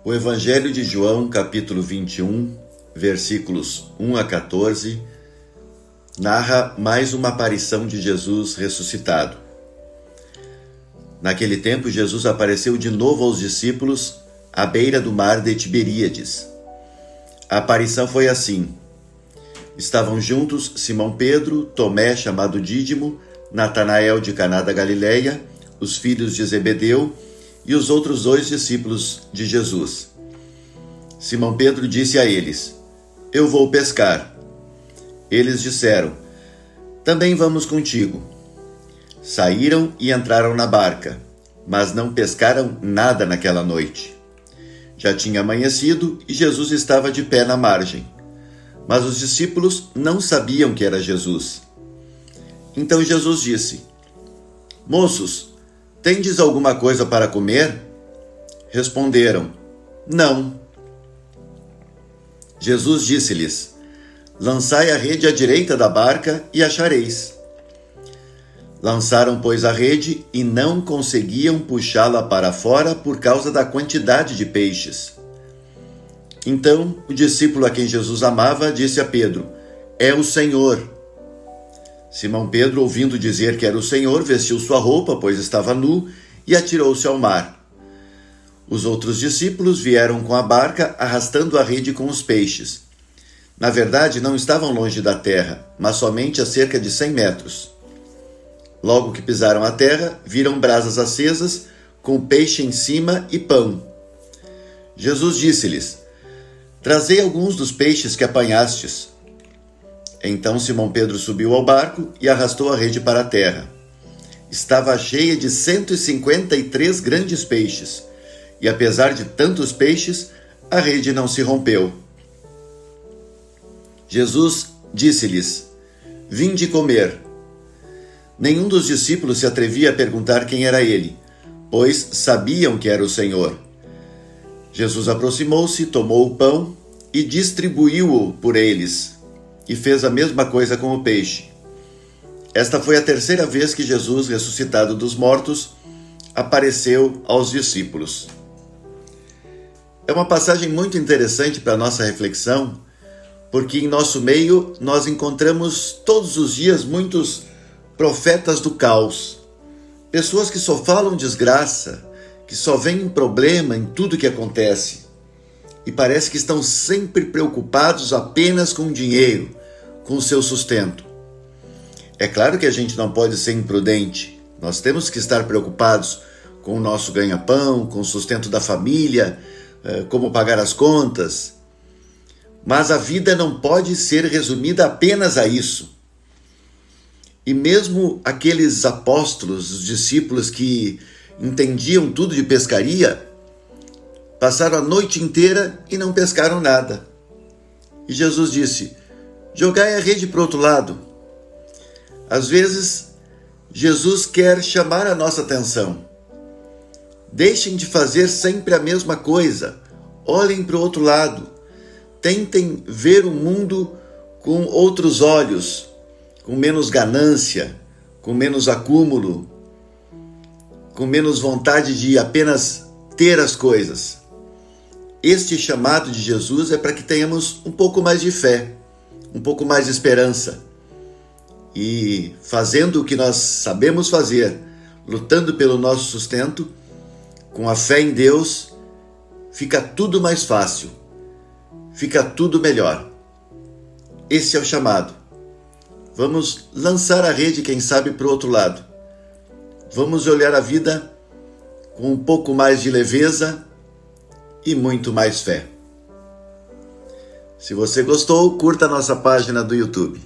O Evangelho de João, capítulo 21, versículos 1 a 14, narra mais uma aparição de Jesus ressuscitado. Naquele tempo, Jesus apareceu de novo aos discípulos à beira do mar de Tiberíades. A aparição foi assim. Estavam juntos Simão Pedro, Tomé, chamado Dídimo, Natanael de Caná da Galileia, os filhos de Zebedeu e os outros 2 discípulos de Jesus. Simão Pedro disse a eles: Eu vou pescar. Eles disseram: Também vamos contigo. Saíram e entraram na barca, mas não pescaram nada naquela noite. Já tinha amanhecido e Jesus estava de pé na margem. Mas os discípulos não sabiam que era Jesus. Então Jesus disse: Moços, tendes alguma coisa para comer? Responderam: Não. Jesus disse-lhes: Lançai a rede à direita da barca e achareis. Lançaram, pois, a rede e não conseguiam puxá-la para fora por causa da quantidade de peixes. Então, o discípulo a quem Jesus amava disse a Pedro: É o Senhor. Simão Pedro, ouvindo dizer que era o Senhor, vestiu sua roupa, pois estava nu, e atirou-se ao mar. Os outros discípulos vieram com a barca, arrastando a rede com os peixes. Na verdade, não estavam longe da terra, mas somente a cerca de 100 metros. Logo que pisaram a terra, viram brasas acesas, com peixe em cima e pão. Jesus disse-lhes: Trazei alguns dos peixes que apanhastes. Então Simão Pedro subiu ao barco e arrastou a rede para a terra. Estava cheia de 153 grandes peixes, e apesar de tantos peixes, a rede não se rompeu. Jesus disse-lhes: Vinde comer. Nenhum dos discípulos se atrevia a perguntar quem era ele, pois sabiam que era o Senhor. Jesus aproximou-se, tomou o pão e distribuiu-o por eles, e fez a mesma coisa com o peixe. Esta foi a 3ª vez que Jesus, ressuscitado dos mortos, apareceu aos discípulos. É uma passagem muito interessante para a nossa reflexão, porque em nosso meio nós encontramos todos os dias muitos profetas do caos, pessoas que só falam desgraça, que só veem problema em tudo que acontece e parece que estão sempre preocupados apenas com o dinheiro, com o seu sustento. É claro que a gente não pode ser imprudente, nós temos que estar preocupados com o nosso ganha-pão, com o sustento da família, como pagar as contas, mas a vida não pode ser resumida apenas a isso. E mesmo aqueles apóstolos, os discípulos que entendiam tudo de pescaria, passaram a noite inteira e não pescaram nada. E Jesus disse: Jogai a rede para o outro lado. Às vezes, Jesus quer chamar a nossa atenção. Deixem de fazer sempre a mesma coisa. Olhem para o outro lado. Tentem ver o mundo com outros olhos, com menos ganância, com menos acúmulo, com menos vontade de apenas ter as coisas. Este chamado de Jesus é para que tenhamos um pouco mais de fé, um pouco mais de esperança. E fazendo o que nós sabemos fazer, lutando pelo nosso sustento, com a fé em Deus, fica tudo mais fácil, fica tudo melhor. Esse é o chamado. Vamos lançar a rede, quem sabe, para o outro lado. Vamos olhar a vida com um pouco mais de leveza e muito mais fé. Se você gostou, curta a nossa página do YouTube.